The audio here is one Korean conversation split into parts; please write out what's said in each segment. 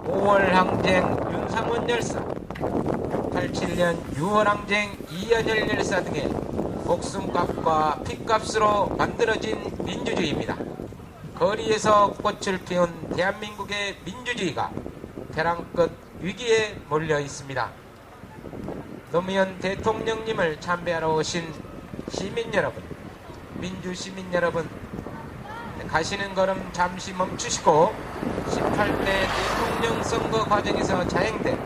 5월 항쟁 윤상원 열사, 87년 6월 항쟁 이연열 열사 등의 목숨값과 피값으로 만들어진 민주주의입니다. 거리에서 꽃을 피운 대한민국의 민주주의가 벼랑 끝 위기에 몰려 있습니다. 노무현 대통령님을 참배하러 오신 시민 여러분, 민주시민 여러분, 가시는 걸음 잠시 멈추시고 18대 대통령 선거 과정에서 자행된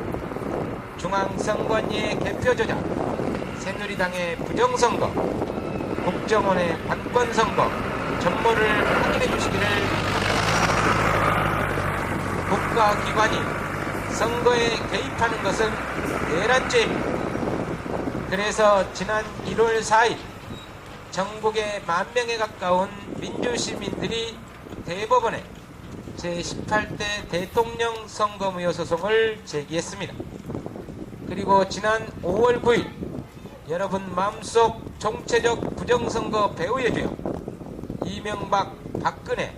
중앙선관위의 개표 조작, 새누리당의 부정선거, 국정원의 관건선거 전모를 확인해 주시기를 바랍니다. 국가기관이 선거에 개입하는 것은 내란죄입니다. 그래서 지난 1월 4일 전국의 10,000명에 가까운 민주시민들이 대법원에 제18대 대통령 선거무효 소송을 제기했습니다. 그리고 지난 5월 9일 여러분 마음속 정체적 부정선거 배후의 주역 이명박, 박근혜,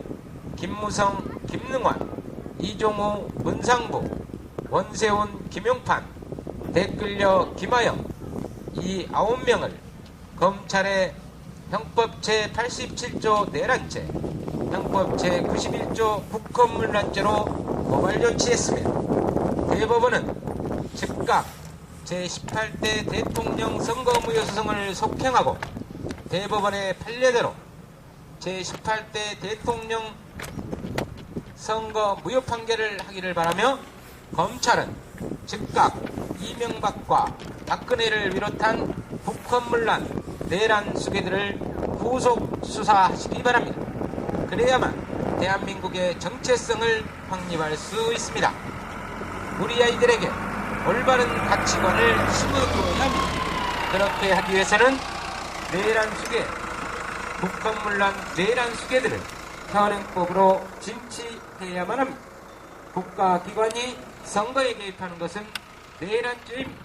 김무성, 김능환, 이종우, 문상부, 원세훈, 김용판, 댓글녀 김하영 이 9명을 검찰의 형법 제87조 내란죄, 형법 제91조 국헌문란죄로 고발 조치했습니다. 대법원은 즉각 제18대 대통령 선거무효 소송을 속행하고 대법원의 판례대로 제18대 대통령 선거 무효 판결을 하기를 바라며 검찰은 즉각 이명박과 박근혜를 비롯한 국헌문란 내란 수괴들을 후속 수사하시기 바랍니다. 그래야만 대한민국의 정체성을 확립할 수 있습니다. 우리 아이들에게 올바른 가치관을 심어주어야 합니다. 그렇게 하기 위해서는 내란 수괴, 국헌문란 내란 수괴들을 현행법으로 징치해야만 합니다. 국가기관이 선거에 개입하는 것은 내란죄입니다.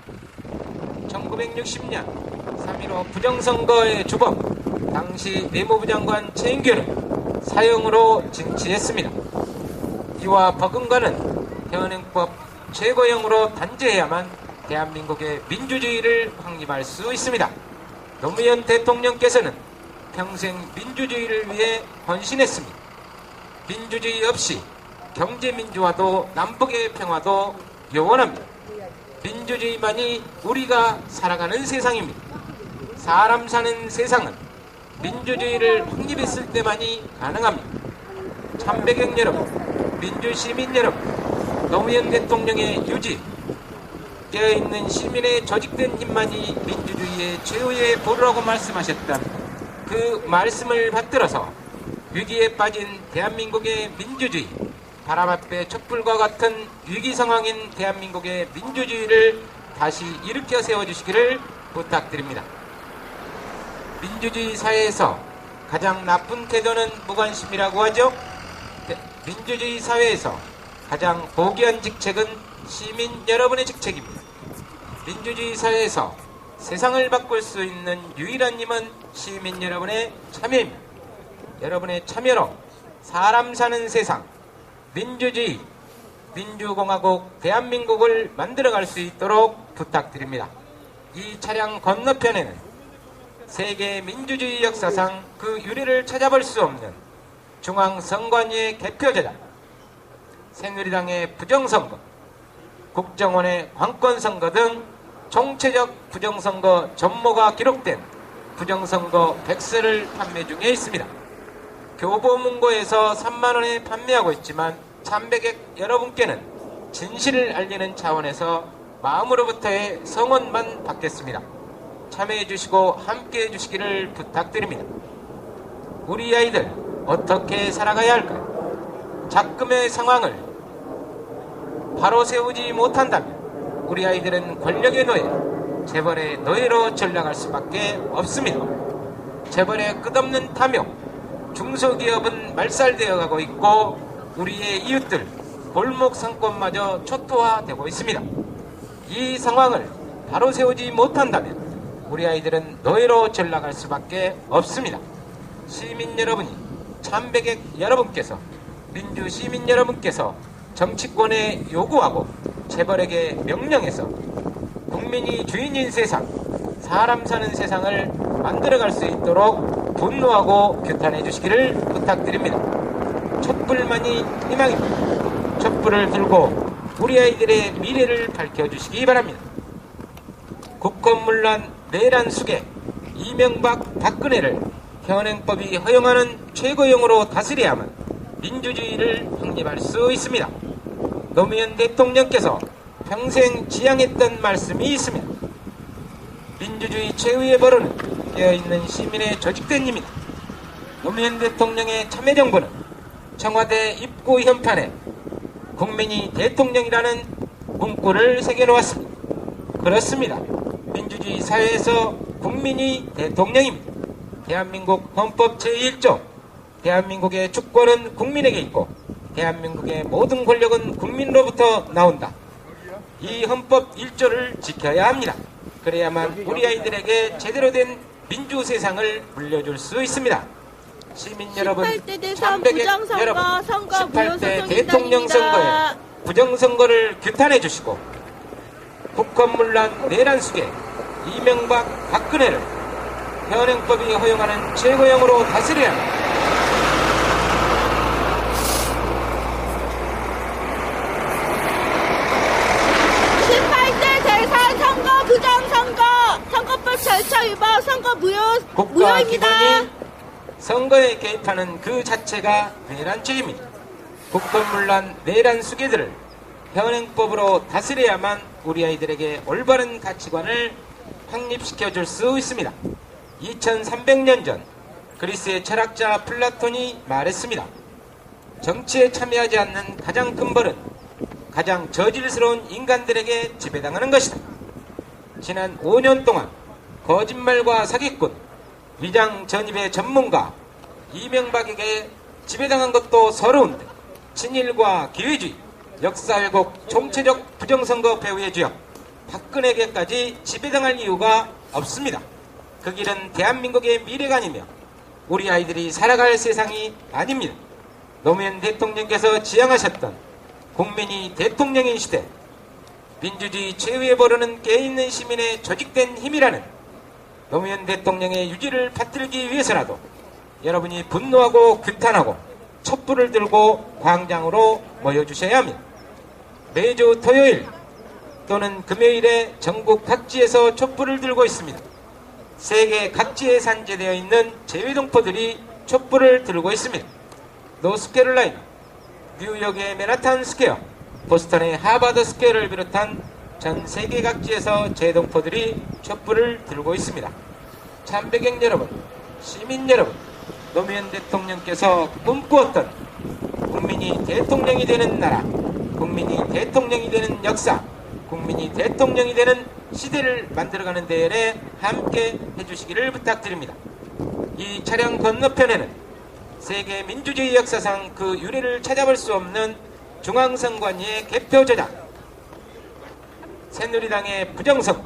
1960년 3.15 부정선거의 주범 당시 내무부 장관 최인규는 사형으로 징치했습니다. 이와 버금가는 현행법 최고형으로 단죄해야만 대한민국의 민주주의를 확립할 수 있습니다. 노무현 대통령께서는 평생 민주주의를 위해 헌신했습니다. 민주주의 없이 경제민주화도 남북의 평화도 영원합니다. 민주주의만이 우리가 살아가는 세상입니다. 사람 사는 세상은 민주주의를 확립했을 때만이 가능합니다. 참배경 여러분, 민주시민 여러분, 노무현 대통령의 유지, 깨어있는 시민의 조직된 힘만이 민주주의의 최후의 보루라고 말씀하셨던 그 말씀을 받들어서 위기에 빠진 대한민국의 민주주의, 바람 앞에 촛불과 같은 위기 상황인 대한민국의 민주주의를 다시 일으켜 세워주시기를 부탁드립니다. 민주주의 사회에서 가장 나쁜 태도는 무관심이라고 하죠. 민주주의 사회에서 가장 고귀한 직책은 시민 여러분의 직책입니다. 민주주의 사회에서 세상을 바꿀 수 있는 유일한 힘은 시민 여러분의 참여입니다. 여러분의 참여로 사람 사는 세상, 민주주의, 민주공화국 대한민국을 만들어갈 수 있도록 부탁드립니다. 이 차량 건너편에는 세계 민주주의 역사상 그 유래를 찾아볼 수 없는 중앙선관위의 개표조작, 새누리당의 부정선거, 국정원의 관건선거 등 총체적 부정선거 전모가 기록된 부정선거 백서를 판매 중에 있습니다. 교보문고에서 3만원에 판매하고 있지만 참배객 여러분께는 진실을 알리는 차원에서 마음으로부터의 성원만 받겠습니다. 참여해 주시고 함께 해 주시기를 부탁드립니다. 우리 아이들 어떻게 살아가야 할까요? 작금의 상황을 바로 세우지 못한다면 우리 아이들은 권력의 노예, 재벌의 노예로 전락할 수밖에 없습니다. 재벌의 끝없는 탐욕, 중소기업은 말살되어 가고 있고 우리의 이웃들 골목 상권마저 초토화되고 있습니다. 이 상황을 바로 세우지 못한다면 우리 아이들은 노예로 전락할 수밖에 없습니다. 시민 여러분이, 참배객 여러분께서, 민주시민 여러분께서 정치권에 요구하고 재벌에게 명령해서 국민이 주인인 세상, 사람 사는 세상을 만들어갈 수 있도록 분노하고 규탄해 주시기를 부탁드립니다. 촛불만이 희망입니다. 촛불을 들고 우리 아이들의 미래를 밝혀주시기 바랍니다. 국권문란 내란 수계 이명박 박근혜를 현행법이 허용하는 최고형으로 다스려야만 민주주의를 확립할 수 있습니다. 노무현 대통령께서 평생 지향했던 말씀이 있습니다. 민주주의 최후의 벌은 깨어있는 시민의 조직된 힘이다. 노무현 대통령의 참여정부는 청와대 입구 현판에 국민이 대통령이라는 문구를 새겨놓았습니다. 그렇습니다. 민주주의 사회에서 국민이 대통령입니다. 대한민국 헌법 제1조 대한민국의 주권은 국민에게 있고 대한민국의 모든 권력은 국민으로부터 나온다. 이 헌법 1조를 지켜야 합니다. 그래야만 우리 아이들에게 제대로 된 민주 세상을 물려줄 수 있습니다. 시민 여러분, 18대 대선 부정선거 선거 18대 대통령 선거에 부정선거를 규탄해 주시고 국권문란 내란 수계 이명박 박근혜를 현행법이 허용하는 최고형으로 다스려야 합니다. 선거법 절차 위반 선거 무효입니다. 국가기관이 선거에 개입하는 그 자체가 내란죄입니다. 국권문란 내란 수계들을 현행법으로 다스려야만 우리 아이들에게 올바른 가치관을 확립시켜 줄 수 있습니다. 2300년 전 그리스의 철학자 플라톤이 말했습니다. 정치에 참여하지 않는 가장 큰 벌은 가장 저질스러운 인간들에게 지배당하는 것이다. 지난 5년 동안 거짓말과 사기꾼, 위장 전입의 전문가 이명박에게 지배당한 것도 서러운데 친일과 기회주의, 역사 왜곡, 총체적 부정선거 배후의 주역 박근혜에게까지 지배당할 이유가 없습니다. 그 길은 대한민국의 미래가 아니며 우리 아이들이 살아갈 세상이 아닙니다. 노무현 대통령께서 지향하셨던 국민이 대통령인 시대, 민주주의 최후의 벌은 깨어있는 시민의 조직된 힘이라는 노무현 대통령의 유지를 받들기 위해서라도 여러분이 분노하고 규탄하고 촛불을 들고 광장으로 모여주셔야 합니다. 매주 토요일 또는 금요일에 전국 각지에서 촛불을 들고 있습니다. 세계 각지에 산재되어 있는 재외동포들이 촛불을 들고 있습니다. 노스캐롤라이나, 뉴욕의 맨하탄 스퀘어, 보스턴의 하버드 스퀘어를 비롯한 전 세계 각지에서 재동포들이 촛불을 들고 있습니다. 참배객 여러분, 시민 여러분, 노무현 대통령께서 꿈꾸었던 국민이 대통령이 되는 나라, 국민이 대통령이 되는 역사, 국민이 대통령이 되는 시대를 만들어가는 데에 함께 해주시기를 부탁드립니다. 이 차량 건너편에는 세계 민주주의 역사상 그 유래를 찾아볼 수 없는 중앙선관위의 개표 저작, 새누리당의 부정선거,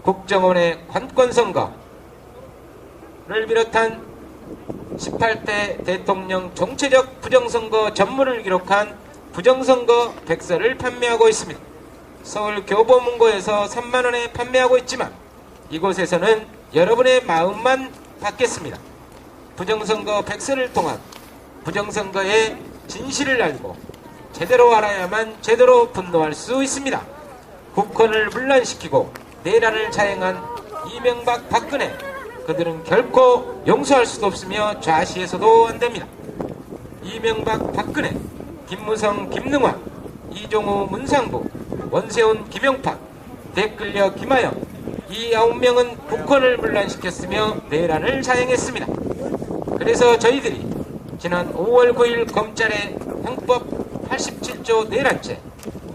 국정원의 관권선거를 비롯한 18대 대통령 정체적 부정선거 전문을 기록한 부정선거 백서를 판매하고 있습니다. 서울 교보문고에서 3만원에 판매하고 있지만 이곳에서는 여러분의 마음만 받겠습니다. 부정선거 백서를 통한 부정선거의 진실을 알고 제대로 알아야만 제대로 분노할 수 있습니다. 국권을 문란시키고 내란을 자행한 이명박 박근혜, 그들은 결코 용서할 수도 없으며 좌시해서도 안됩니다. 이명박 박근혜, 김무성 김능환, 이종우 문상부, 원세훈 김용팍, 댓글녀 김하영, 이 9명은 국권을 문란시켰으며 내란을 자행했습니다. 그래서 저희들이 지난 5월 9일 검찰의 형법 87조 내란죄,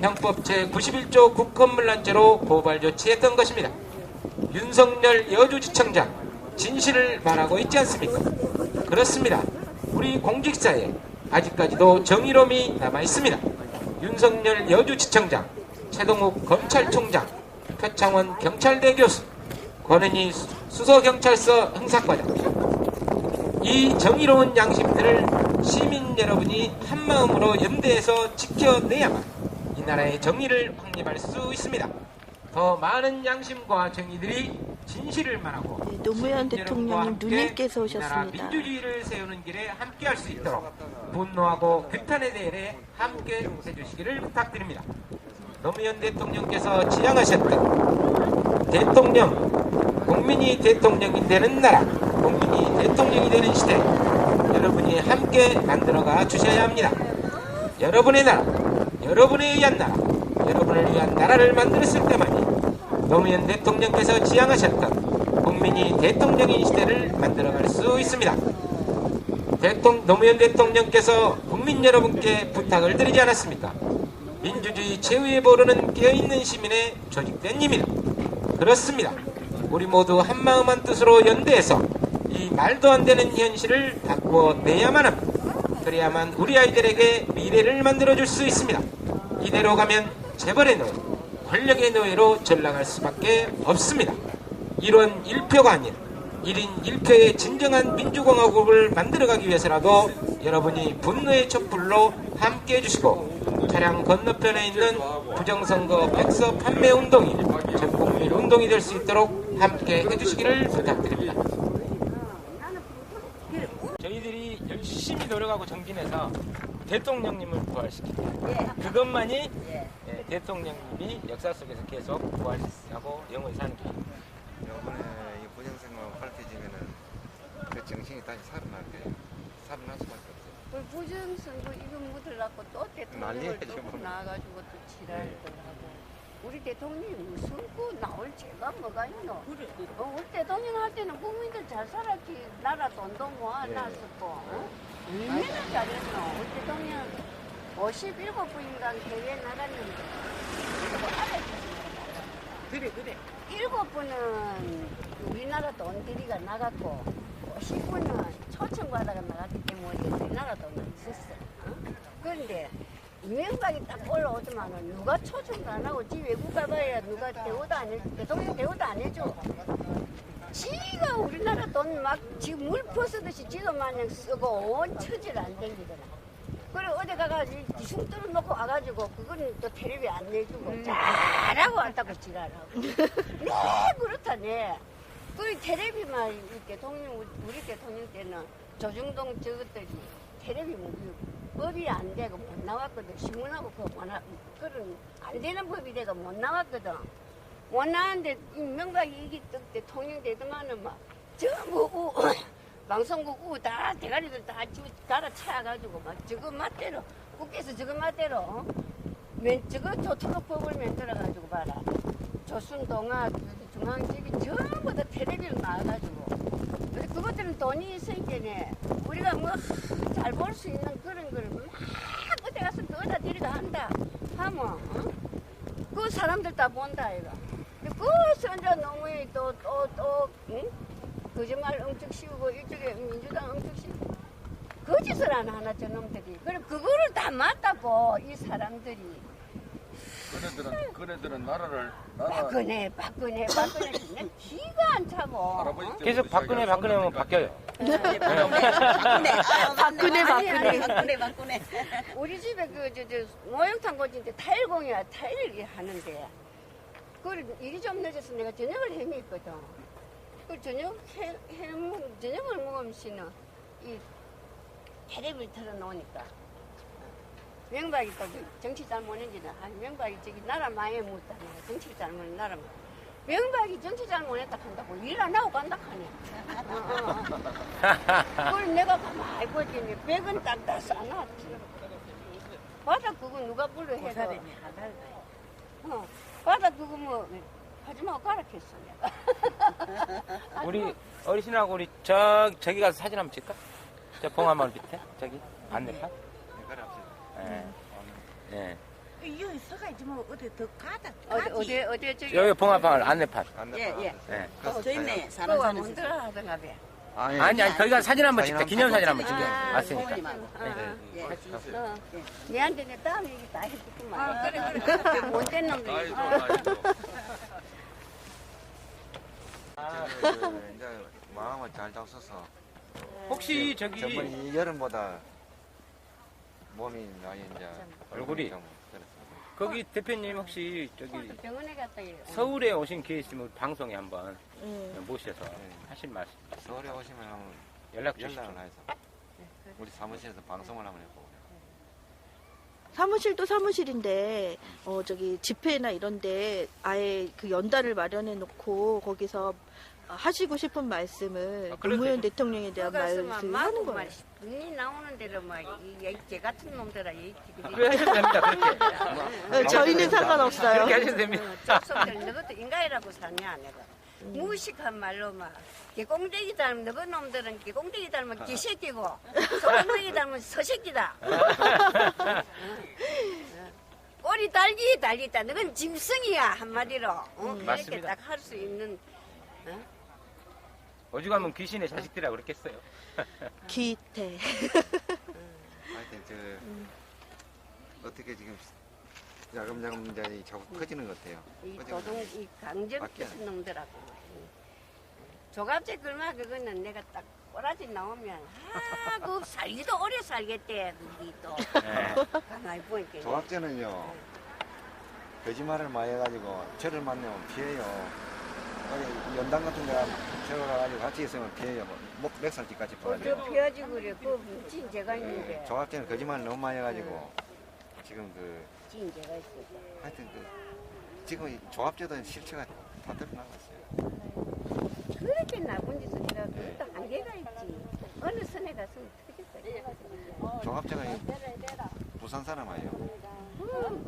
형법 제91조 국권문란죄로 고발 조치했던 것입니다. 윤석열 여주지청장 진실을 말하고 있지 않습니까? 그렇습니다. 우리 공직사에 아직까지도 정의로움이 남아있습니다. 윤석열 여주지청장, 최동욱 검찰총장, 표창원 경찰대 교수, 권은희 수서경찰서 형사과장, 이 정의로운 양심들을 시민 여러분이 한마음으로 연대해서 지켜내야만 이 나라의 정의를 확립할 수 있습니다. 더 많은 양심과 정의들이 진실을 말하고 네, 노무현 대통령님 누님께서 이 나라 오셨습니다. 민주주의를 세우는 길에 함께할 수 있도록 분노하고 규탄에 대해 함께 해주시기를 부탁드립니다. 노무현 대통령께서 지향하셨던 대통령, 국민이 대통령이 되는 나라, 국민이 대통령이 되는 시대, 여러분이 함께 만들어가 주셔야 합니다. 여러분의 나라, 여러분에 의한 나라, 여러분을 위한 나라를 만들었을 때만이 노무현 대통령께서 지향하셨던 국민이 대통령인 시대를 만들어갈 수 있습니다. 노무현 대통령께서 국민 여러분께 부탁을 드리지 않았습니까? 민주주의 최후의 보루는 깨어있는 시민의 조직된 힘이다. 그렇습니다. 우리 모두 한마음 한뜻으로 연대해서 이 말도 안 되는 현실을 바꿔내야만 합니다. 그래야만 우리 아이들에게 미래를 만들어줄 수 있습니다. 이대로 가면 재벌의 노예, 권력의 노예로 전락할 수밖에 없습니다. 1원 1표가 아닌 1인 1표의 진정한 민주공화국을 만들어가기 위해서라도 여러분이 분노의 촛불로 함께 해주시고 차량 건너편에 있는 부정선거 백서 판매 운동이 전국민 운동이 될 수 있도록 함께 해주시기를 부탁드립니다. 저희들이 열심히 노력하고 정진해서 대통령님을 부활시킵니다. 그것만이 대통령님이 역사 속에서 계속 부활하고 영원히 사는 길입니다. 이번에 이 부정선거 밝혀지면은 그 정신이 다시 살아날 거예요. 살아날 수밖에 없어요. 그 부정선거 이거 묻으려고 또 대통령을 난리예요, 또 지금. 나와가지고 또 지랄을 하고 우리 대통령이 무슨 그 나올 죄가 뭐가 있노? 우리 대통령 할 때는 국민들 잘 살았지. 나라 돈도 모아놨었고 얼마나 잘했노? 우리 대통령 57분인가 해외 나갔는데 그거 알아주세요. 그래. 7분은 우리나라 돈들이가 나갔고 10분은 초청받아가 나갔기 때문에 우리나라 돈은 있었어. 그런데 이명박이 딱 올라오더만은 누가 초청도 안 하고 지 외국 가봐야 누가 대우도 안 해줘. 대통령 대우도 안 해줘. 지가 우리나라 돈 막 지금 물 퍼쓰듯이 지도 마냥 쓰고 온 처지를 안 댕기더라. 그래 어디 가가지고 기승 뚫어놓고 와가지고 그거는 또 텔레비 안 내주고 잘하고 왔다고 지랄하고 네 그렇다네. 그리고 텔레비만 이 대통령 우리 대통령 때는 조중동 저것들이 텔레비 법이 안 되고 못 나왔거든. 신문하고 그런 안 되는 법이 되고 못 나왔거든. 못 나왔는데 이명박이 이기 대통령 되더만은 막 전부 방송국 다 대가리들 다 갈아차가지고 막 저거 맞대로 국회에서 저거 맞대로 저거 조토록법을 만들어가지고 봐라. 조순동아 중앙지기 전부 다 텔레비로 나와가지고 그것들은 돈이 있으니까 우리가 뭐 잘 볼 수 있는 그런 거를 막 어디 가서 그거다 데리가 한다 하면 그 사람들 다 본다 이거. 그 선자 노무현이 또 응? 거짓말 엄청 씌우고 이쪽에 민주당 엄청 씌우고 거짓을 안 하나 저놈들이. 그래 그거를 다 맞다고 이 사람들이. 그네들은 나라 박근혜 내 기가 안 차고. 계속 박근혜 하면 바뀌어요. 바꾸네. 우리 집에 모형탕 고진데 타일공이야. 타일을 하는데 그걸 일이 좀 늦어서 내가 저녁을 해먹거든. 그 저녁을 먹으면서는 이 텔레비를 틀어놓으니까 명박이 또 정치 잘못했지는 명박이 저기 나라 많이 묻다 내가 정치 잘못했 나라 명박이 정치 잘못했다 한다고 일 안 하고 간다 하네. 그걸 내가 가만히 보더니 100원 딱 다 싸놨지. 바다 그거 누가 불러 해도 바다 그거 뭐 하지마 가락했어 내가. 우리 어르신하고 우리 저기 가서 사진 한번 찍까? 저 봉화마을 밑에 저기 반대편. 네. 여기 서가지고 뭐 어디 더 가다. 어디 저기 여기 봉화마을 안내판. 예. 네. 저 있네. 그거 사는 뭔들 하던가 봐. 아니 거기 가서 사진 한번 찍자. 기념사진 한번 찍자. 아, 왔으니까. 내한테 내 다음에 이게 다 해줬구만. 그래. 못된 놈들이. 이제 마음을 잘 잡숴서 혹시 저기 저번에 여름보다 몸이 나이 이제 얼굴이? 좀 그렇습니다. 거기 대표님 혹시 저기 오늘 병원에 갔다 서울에 오신 기회 있으면 방송에 한번 예. 모셔서 네. 하실 말씀 서울에 오시면 한번 연락 주십시오. 연락을 해서 우리 사무실에서 방송을 한번 해보고. 사무실도 사무실인데 저기 집회나 이런데 아예 그 연단을 마련해 놓고 거기서 하시고 싶은 말씀을 그래도 노무현 되죠. 대통령에 대한 말씀을 하는 거예요. 눈이 나오는 대로 막이개 같은 놈들아 이 그래 하셔도 됩니다. 그렇게. 저희는 상관없어요. 그렇게 하셔도 됩니다. 쪽속들 너것도 인간이라고 사냐 내가 무식한 말로 막 개공대기 닮은 너그 놈들은 개공대기 닮은 개새끼고 소공대기 닮은 서새끼다. 꼬리 달리다 너건 짐승이야 한마디로 이렇게 맞습니다. 딱 할 수 있는 오죽하면 귀신의 자식들이라고 그랬겠어요. 기태. 하여튼 어떻게 지금 야금야금 이제 자꾸 커지는 것 같아요. 이 커지는 도둑 이 강적 맞게. 같은 놈들하고 조갑제 글마 그거는 내가 딱 꼬라지 나오면 그 살기도 오래 살겠대 우리 또 네. 가만히 보니까 조합제는요 거짓말을 많이 해가지고 저를 만나면 피해요. 어디 연당 같은 데가 저를 가지고 같이 있으면 피해요. 목 맥살집까지 저 벌어져요. 피어지고 그래 그 진제가 있는데 조합제는 거짓말 너무 많이 해가지고 지금 진제가 있어 하여튼 지금 이 조합제도 실체가 다 드러나고 있어요. 그렇게 나쁜 짓을 해가 그것도 한계가 있지 어느 선에 갔으면 어떻겠어 조합제가 이 부산 사람 아니에요.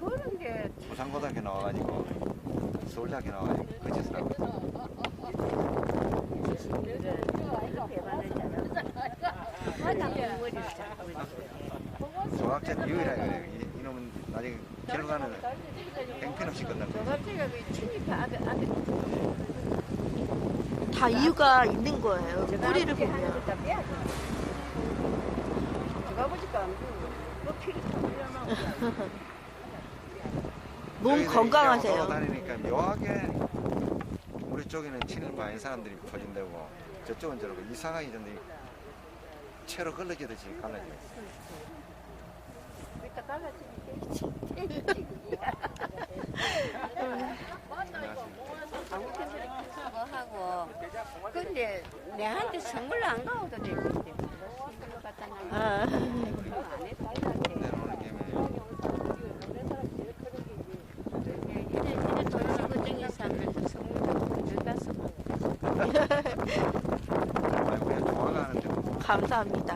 그런 게 부산고등학교 나와가지고 서울대학교 나와가지고 그 짓을 하고 있어요. 머리를 잡고 있어요 조합제는 유일하게 그래요. 이놈은 나중에 결과는 행편없이 끝날 거예요. 조갑제가 그 친이가 아들 다 이유가 있는 거예요. 뿌리를 보면. 하나를 다 빼야지. 누가 보니까 안 보여. 뭐 필요 몸 저희들이 건강하세요. 돌아다니니까 묘하게 우리 쪽에는 친일파 아닌 사람들이 퍼진다고 저쪽은 저러고 이상하게 좀 채로 걸러지듯이 갈라져 있어요. 이따 갈라지니까 아무튼 그렇게 수고하고 근데 내한테 선물 안 가오도 되는데 선물 갖다 아. 놔 안 해도 되는데 내놓는 김에 이래 돈 걱정이 사람들도 선물 좀 준다서 그냥 좋아가는데 뭐. 감사합니다.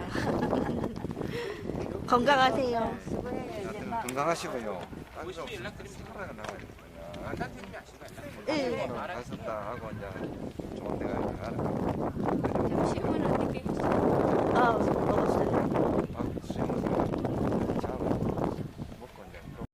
건강하세요. 하여튼 건강하시고요. 열심히 연락드립니다. 살아나가야 예. 오늘 갔었다 하고 이제 좋은 데가 가는 거.